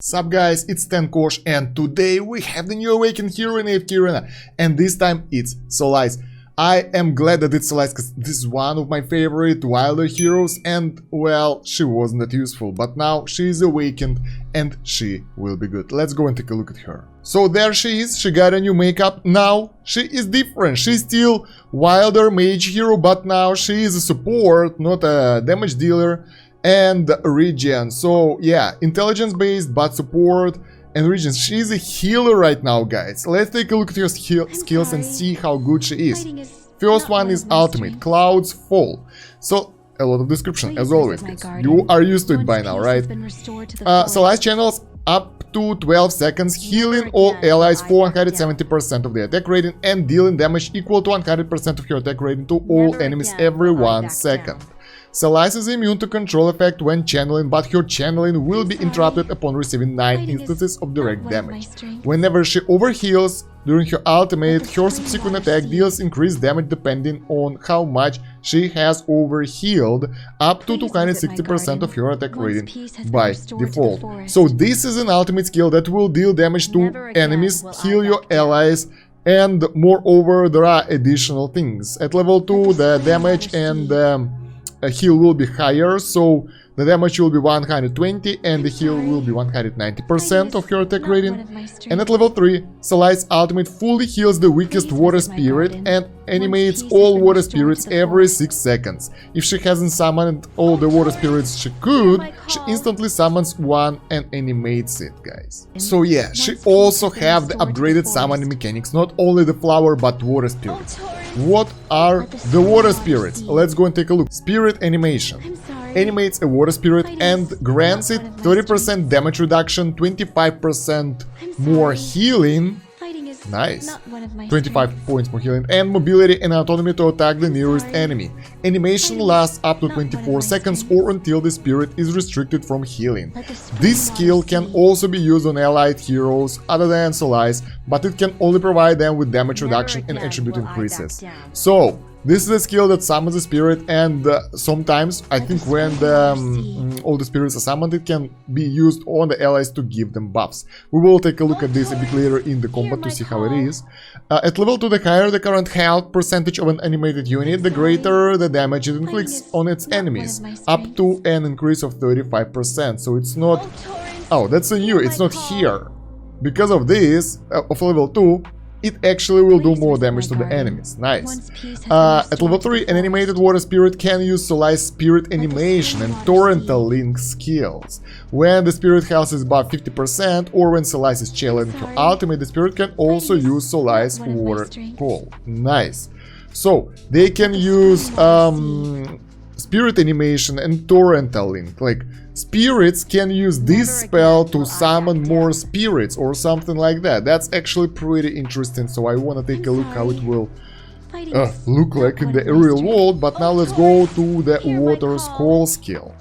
Sup guys, it's Kosh, and today we have the new awakened hero in AFK Arena, and this time it's Solice. I am glad that it's Solice because this is one of my favorite wilder heroes, and well, she wasn't that useful, but now she is awakened and she will be good. Let's go and take a look at her. So there she is, she got a new makeup. Now she is different, she's still wilder mage hero, but now she is a support, not a damage dealer. And regen, so yeah, intelligence based but support and regen. She's a healer right now, guys. Let's take a look at her skills and see how good she is. First one is ultimate, clouds fall. So a lot of description as always, guys. You are used to it by now, right? Solice channels up to 12 seconds, healing all allies for 170% of the attack rating and dealing damage equal to 100% of your attack rating to all enemies every 1 second. Solice is immune to control effect when channeling, but her channeling will be interrupted upon receiving 9 instances of direct damage. Whenever she overheals during her ultimate, her subsequent attack deals increased damage depending on how much she has overhealed, up to 260% of her attack rating by default. So this is an ultimate skill that will deal damage to enemies, heal your allies, and moreover there are additional things. At level 2 the damage and a heal will be higher, so the damage will be 120 and the heal will be 190% of your attack rating. And at level 3, Solice ultimate fully heals the weakest water spirit and animates all water spirits every 6 seconds. If she hasn't summoned all the water spirits she could, she instantly summons one and animates it, guys. So yeah, she also have the upgraded summoning mechanics, not only the flower but water spirits. What are the water spirits? Let's go and take a look. Spirit animation. Animates a water spirit and grants it 30% damage reduction, 25% more healing. Nice. 25 points more healing and mobility and autonomy to attack the nearest enemy. Animation lasts up to 24 seconds or until the spirit is restricted from healing. This skill can also be used on allied heroes other than Solice, but it can only provide them with damage reduction and attribute increases. So this is a skill that summons a spirit, and sometimes, I think when all the spirits are summoned, it can be used on the allies to give them buffs. We will take a look at this a bit later in the combat to see how it is. At level 2, the higher the current health percentage of an animated unit, the greater the damage it inflicts on its enemies, up to an increase of 35%. So it's not... Oh, that's a new, it's not here. Because of this, of level 2, it actually will do more damage to the enemies. Nice. At level 3, an animated water spirit can use Solice spirit animation and torrential link skills. When the spirit health is above 50% or when Solice is channeling her ultimate, the spirit can also use Solice water call. Nice. So they can use spirit animation and torrential link. Like, spirits can use this spell to summon more spirits or something like that. That's actually pretty interesting, so I want to take a look how it will look like in the real world. But now let's go to the water's call skill.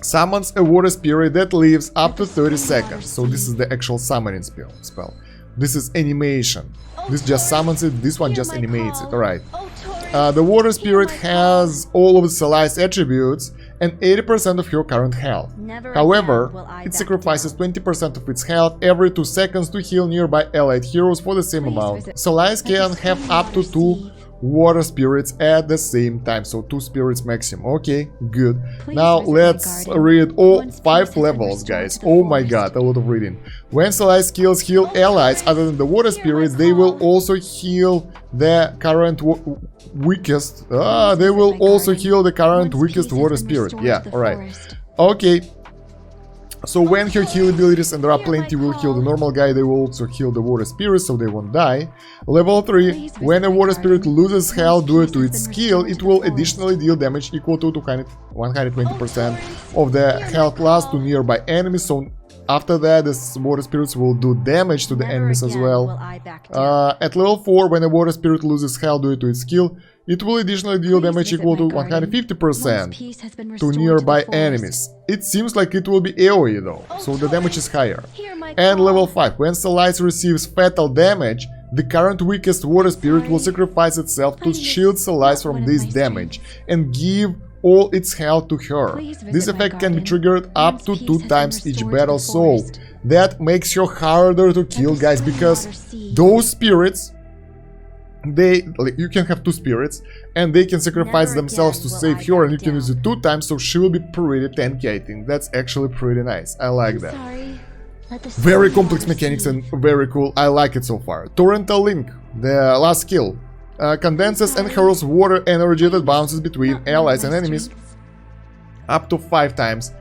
Summons a water spirit that lives up to 30 seconds. So this is the actual summoning spell. This is animation. This just summons it, this one just animates it. Alright. The water spirit has all of the Solice attributes and 80% of your current health. However, it sacrifices 20% of its health every 2 seconds to heal nearby allied heroes for the same amount. Solice can have up to 2 water spirits at the same time, so 2 spirits maximum. Okay, good. Now let's read all 5 levels, guys. Oh my god, a lot of reading. When Solice skills heal allies other than the water spirits, they will also heal the current weakest. They will also heal the current weakest water spirit. Yeah, alright. Okay. So when her heal abilities, and there are plenty, will heal the normal guy, they will also heal the water spirits, so they won't die. Level 3, when a water spirit loses health due to its skill, it will additionally deal damage equal to 120% of the health loss to nearby enemies, so after that, the water spirits will do damage to the enemies as well. At level 4, when a water spirit loses health due to its skill, it will additionally deal damage equal to 150% to nearby enemies. It seems like it will be AoE though, so the damage is higher. And level 5, when Solice receives fatal damage, the current weakest water spirit will sacrifice itself to shield Solice from this damage and give all its health to her. This effect can be triggered up to 2 times each battle, so that makes her harder to kill, guys, because those spirits, you can have 2 spirits and they can sacrifice themselves to save her, and you can use it 2 times, so she will be pretty tanky. I think that's actually pretty nice. I like that. Very complex mechanics and very cool. I like it so far. Torrential Link, the last skill, condenses and hurls water energy that bounces between allies and enemies up to 5 times,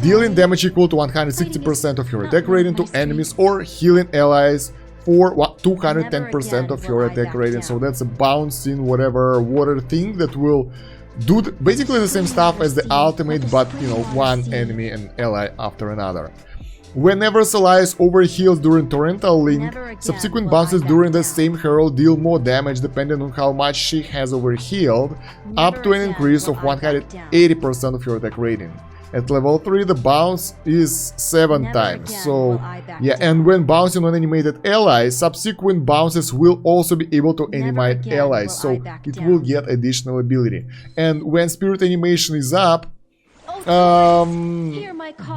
dealing damage equal to 160% of your attack rating to enemies or healing allies for 210% of your attack rating. So that's a bouncing whatever water thing that will do basically the same stuff as the ultimate, but you know, one enemy and ally after another. Whenever Solice overheals during Torrential Link, subsequent bounces during the same hurl deal more damage depending on how much she has overhealed, up to an increase of 180% of your attack rating. At level 3 the bounce is 7 times, so yeah, and when bouncing on animated allies, subsequent bounces will also be able to animate allies, so it will get additional ability. And when spirit animation is up,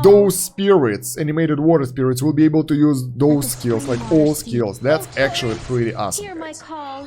those spirits, animated water spirits, will be able to use those skills, like all skills. That's actually pretty awesome.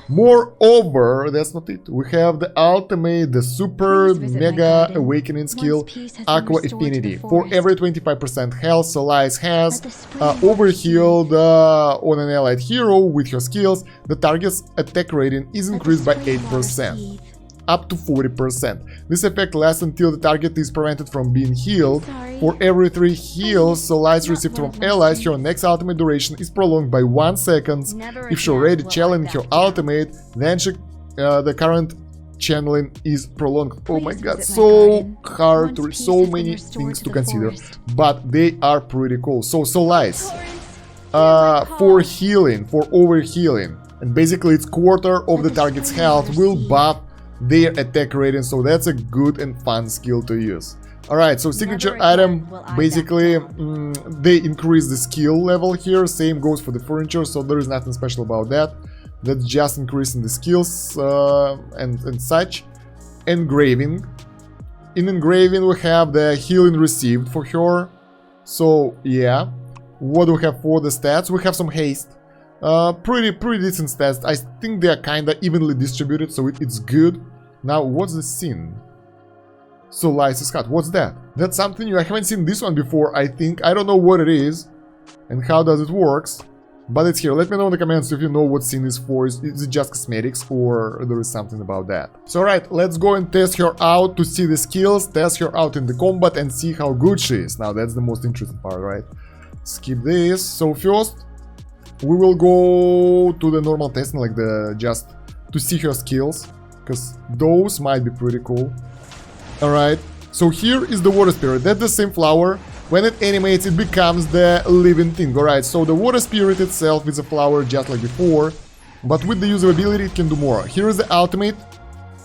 Moreover, that's not it. We have the ultimate, the super mega awakening skill, Aqua Affinity. For every 25% health Solice has overhealed on an allied hero with her skills, the target's attack rating is increased by 8%. Up to 40%. This effect lasts until the target is prevented from being healed. For every 3 heals Solice received from allies, her next ultimate duration is prolonged by 1 second. If she already channeled her ultimate, then the current channeling is prolonged. Oh my god, so hard to read, so many things to consider, but they are pretty cool. So Solice, for healing, for overhealing, and basically it's quarter of the target's health, will buff their attack rating, so that's a good and fun skill to use. Alright, so signature item, basically they increase the skill level here, same goes for the furniture, so there is nothing special about that. That's just increasing the skills and such. Engraving. In engraving we have the healing received for her, so yeah. What do we have for the stats? We have some haste. Pretty decent stats. I think they are kinda evenly distributed, so it's good. Now, what's the scene? Solice's Hut. What's that? That's something new. I haven't seen this one before, I think. I don't know what it is and how does it works, but it's here. Let me know in the comments if you know what scene is for. Is it just cosmetics or there is something about that? So alright, let's go and test her out to see the skills, test her out in the combat and see how good she is. Now, that's the most interesting part, right? Skip this. So first, we will go to the normal testing, like just to see her skills, because those might be pretty cool. Alright, so here is the water spirit. That's the same flower. When it animates, it becomes the living thing. Alright, so the water spirit itself is a flower just like before, but with the use of ability it can do more. Here is the ultimate.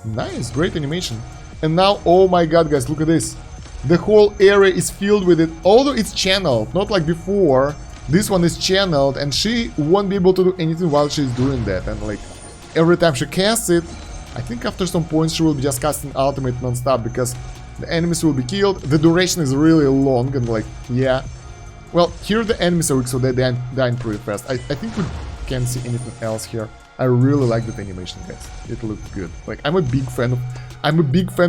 Nice, great animation. And now, oh my god guys, look at this. The whole area is filled with it, although it's channeled, not like before. This one is channeled and she won't be able to do anything while she's doing that, and like every time she casts it, I think after some points she will be just casting ultimate non-stop because the enemies will be killed. The duration is really long and like, yeah. Well, here the enemies are weak, so they're dying pretty fast. I think we can't see anything else here. I really like that animation, guys. It looked good. Like, I'm a big fan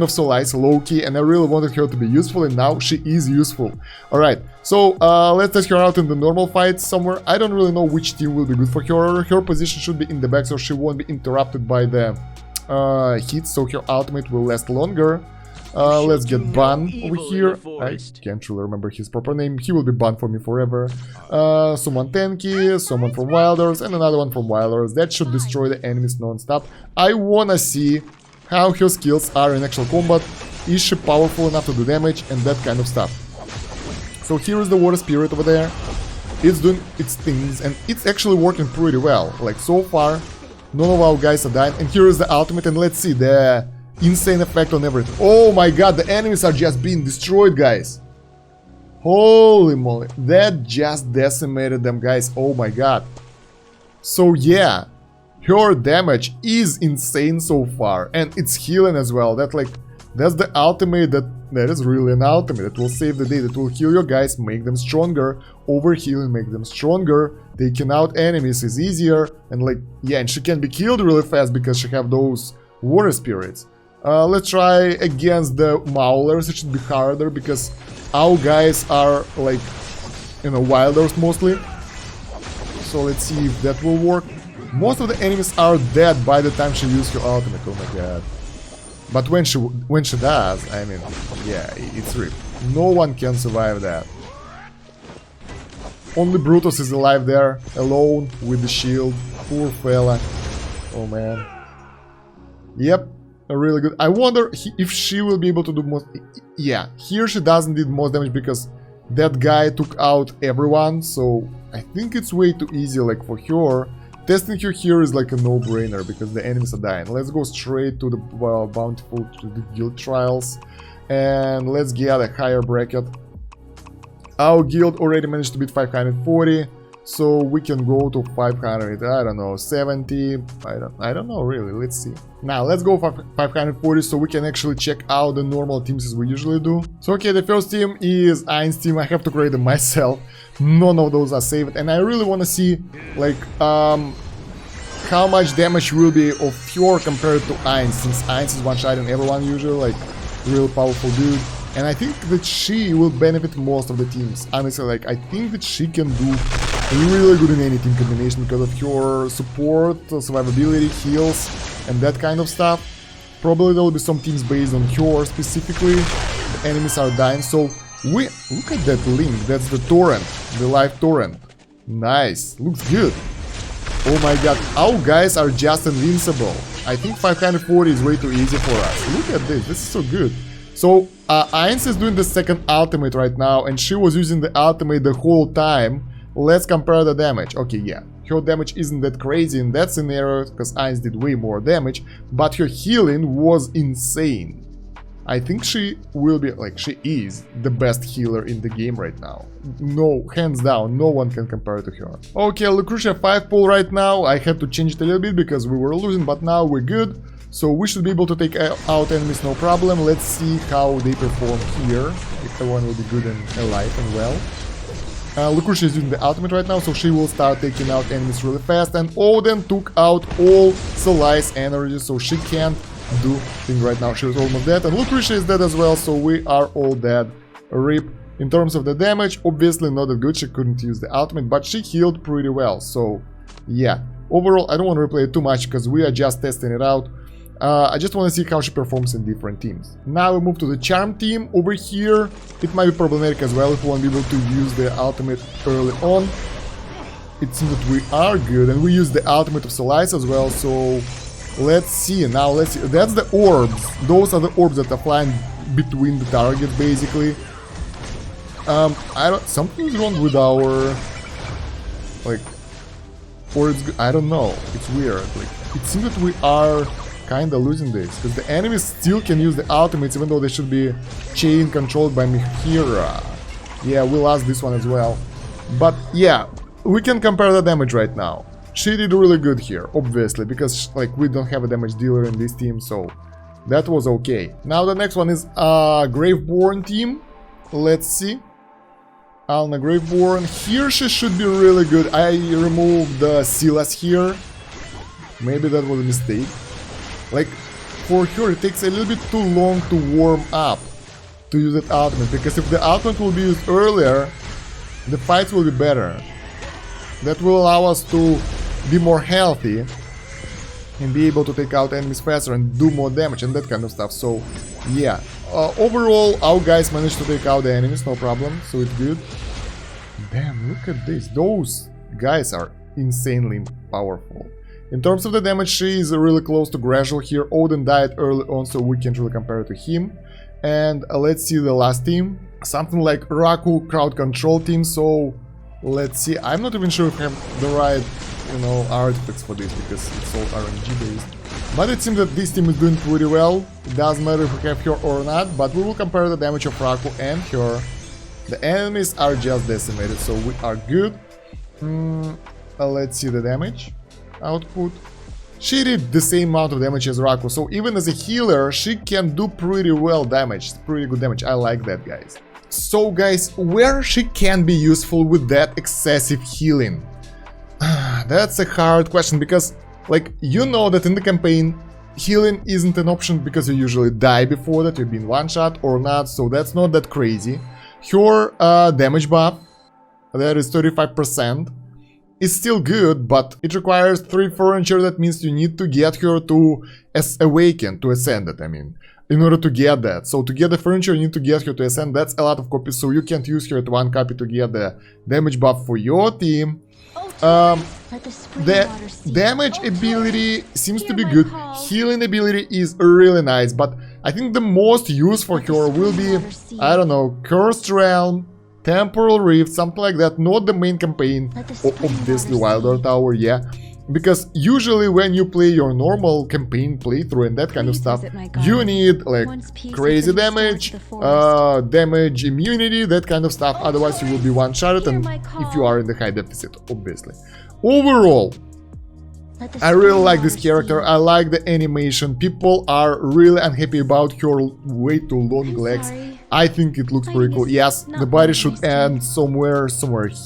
of Solice, low-key, and I really wanted her to be useful, and now she is useful. Alright, so let's test her out in the normal fight somewhere. I don't really know which team will be good for her. Her position should be in the back, so she won't be interrupted by the hits, so her ultimate will last longer. Let's get Ban over here. I can't really remember his proper name. He will be banned for me forever. Someone tanky, someone from Wilders, and another one from Wilders. That should destroy the enemies non-stop. I wanna see how her skills are in actual combat. Is she powerful enough to do damage and that kind of stuff. So here is the water spirit over there. It's doing its things and it's actually working pretty well. Like so far, none of our guys are dying. And here is the ultimate, and let's see the insane effect on everything. Oh my god, the enemies are just being destroyed, guys. Holy moly, that just decimated them, guys. Oh my god. So yeah, her damage is insane so far, and it's healing as well. That like That's the ultimate that is really an ultimate. That will save the day, that will heal your guys, make them stronger. Overhealing, make them stronger. Taking out enemies is easier. And like, yeah, and she can be killed really fast because she have those water spirits. Let's try against the Maulers. It should be harder because our guys are like, you know, wilders mostly. So let's see if that will work. Most of the enemies are dead by the time she uses her ultimate. Oh my god. But when she does, I mean, yeah, it's ripped. No one can survive that. Only Brutus is alive there, alone with the shield. Poor fella. Oh man. Yep, really good. I wonder if she will be able to do most. Yeah, here she doesn't do most damage because that guy took out everyone. So I think it's way too easy, like for her. Testing her here is like a no-brainer because the enemies are dying. Let's go straight to the bountiful, to the guild trials, and let's get a higher bracket. Our guild already managed to beat 540, so we can go to 500. I don't know, 70. I don't know really. Let's see. Now let's go for 540, so we can actually check out the normal teams as we usually do. So okay, the first team is Ein's team. I have to create them myself. None of those are saved, and I really want to see like how much damage will be of her compared to Ein's, since Ein's is one-shotting everyone usually, like real powerful dude. And I think that she will benefit most of the teams. Honestly, like I think that she can do really good in any team combination because of her support, survivability, heals, and that kind of stuff. Probably there will be some teams based on her specifically. The enemies are dying, so we look at that link. That's the torrent, the live torrent. Nice, looks good. Oh my god, our guys are just invincible. I think 540 is way too easy for us. Look at this, this is so good. So Ainz is doing the second ultimate right now, and she was using the ultimate the whole time. Let's compare the damage. Okay, yeah, her damage isn't that crazy in that scenario because Ainz did way more damage, but her healing was insane. I think she will be, like, she is the best healer in the game right now. No, hands down, no one can compare to her. Okay, Lucretia 5 pull right now. I had to change it a little bit because we were losing, but now we're good. So we should be able to take out enemies no problem. Let's see how they perform here. If everyone will be good and alive and well. Lucretia is using the ultimate right now, so she will start taking out enemies really fast. And Odin took out all Solice energy, so she can't do thing right now. She was almost dead, and Lucretia is dead as well, so we are all dead. RIP. In terms of the damage, obviously not that good. She couldn't use the ultimate, but she healed pretty well. So yeah, overall I don't want to replay it too much because we are just testing it out. I just want to see how she performs in different teams. Now we move to the Charm team. Over here it might be problematic as well if we won't be able to use the ultimate early on. It seems that we are good, and we use the ultimate of Solice as well, so let's see. Now let's see. That's the orbs. Those are the orbs that are flying between the targets basically. Something's wrong with our, like, or it's, I don't know, it's weird. Like, it seems that we are kinda losing this because the enemies still can use the ultimates even though they should be chain controlled by Mihira. Yeah, we lost this one as well, but yeah, we can compare the damage right now. She did really good here, obviously, because like we don't have a damage dealer in this team, so that was okay. Now the next one is Graveborn team. Let's see. Alna Graveborn. Here she should be really good. I removed the Silas here. Maybe that was a mistake. Like, for her it takes a little bit too long to warm up to use that ultimate, because if the ultimate will be used earlier, the fights will be better. That will allow us to be more healthy and be able to take out enemies faster and do more damage and that kind of stuff. So yeah, overall our guys managed to take out the enemies, no problem, so it's good. Damn, look at this, those guys are insanely powerful. In terms of the damage, she is really close to Gradual here. Odin died early on, so we can't really compare it to him. And let's see the last team, something like Raku crowd control team. So let's see, I'm not even sure if I have the right, you know, artifacts for this because it's all RNG based. But it seems that this team is doing pretty well. It doesn't matter if we have her or not, but we will compare the damage of Raku and her. The enemies are just decimated, so we are good. Let's see the damage output. she did the same amount of damage as Raku, so even as a healer, she can do pretty well damage, pretty good damage. I like that, guys. So, guys, where she can be useful with that excessive healing? That's a hard question, because, like, you know that in the campaign, healing isn't an option because you usually die before that, you've been one-shot or not, so that's not that crazy. Her damage buff, that is 35%. Is still good, but it requires 3 furniture. That means you need to get her to awaken, to ascend, I mean, in order to get that. So to get the furniture, you need to get her to ascend. That's a lot of copies, so you can't use her at 1 copy to get the damage buff for your team. The damage ability seems to be good. Healing ability is really nice, but I think the most use for her will be, I don't know, Cursed Realm, Temporal Rift, something like that, not the main campaign, obviously Wilder Tower, yeah. Because usually when you play your normal campaign playthrough and that kind of stuff, you need like crazy damage, damage immunity, that kind of stuff, otherwise you will be one-shotted, and if you are in the high deficit, obviously. Overall, I really like this character, I like the animation, people are really unhappy about her way too long legs. I think it looks pretty cool. Yes, the body should end somewhere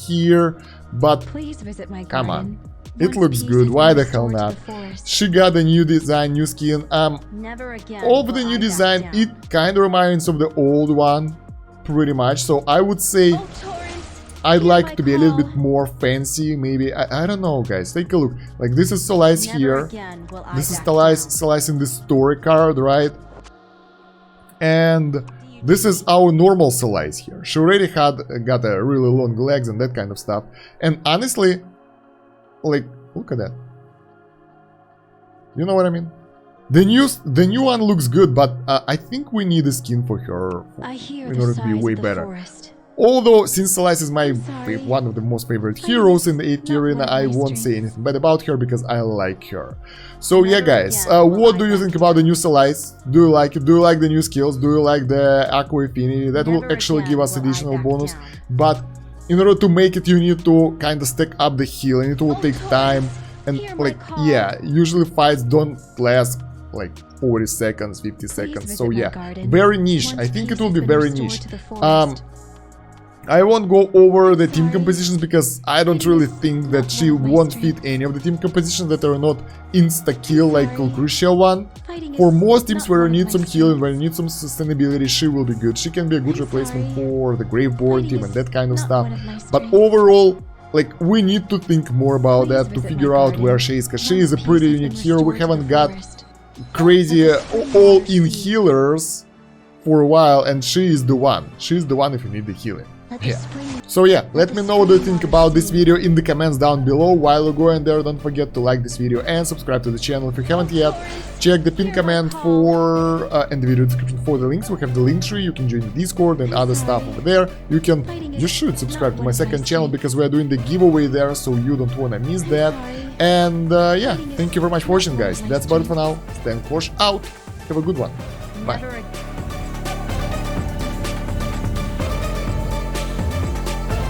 here, but come on, it looks good, why the hell not? She got a new design, new skin. Of the new design, it kind of reminds of the old one, pretty much, so I would say I'd like to be a little bit more fancy, maybe. I don't know, guys, take a look. Like, this is Solice here, this is Solice in the story card, right? And this is our normal Solice here. She already got a really long legs and that kind of stuff. And honestly, like, look at that. You know what I mean? The new one looks good, but I think we need a skin for her in order to be way better. Although, since Solice is my one of the most favorite heroes in the AFK Arena, I won't say anything bad about her because I like her. So yeah, guys, what do you think about the new Solice? Do you like it? Do you like the new skills? Do you like the Aqua Affinity? That will actually give us additional bonus. But in order to make it, you need to kind of stack up the healing. It will take time. And like, yeah, usually fights don't last like 40 seconds, 50 seconds. So yeah, very niche. I think it will be very niche. I won't go over the team compositions because I don't really think that she won't fit any of the team compositions that are not insta-kill like Crucial one. For most teams where you need some healing, where you need some sustainability, she will be good. She can be a good replacement for the Graveborn team and that kind of stuff. But overall, like, we need to think more about that to figure out where she is, because she is a pretty unique hero. We haven't got crazy all-in healers for a while, and she is the one. She is the one if you need the healing. Yeah. So yeah, let me know what you think about this video in the comments down below. While you go in there, don't forget to like this video and subscribe to the channel if you haven't yet. Check the pinned comment for and the video description for the links. We have the link tree, you can join the Discord and other stuff over there. You should subscribe to my second channel because we are doing the giveaway there, so you don't wanna miss that. And yeah, thank you very much for watching, guys. That's about it for now. Stan Kosh out. Have a good one. Bye.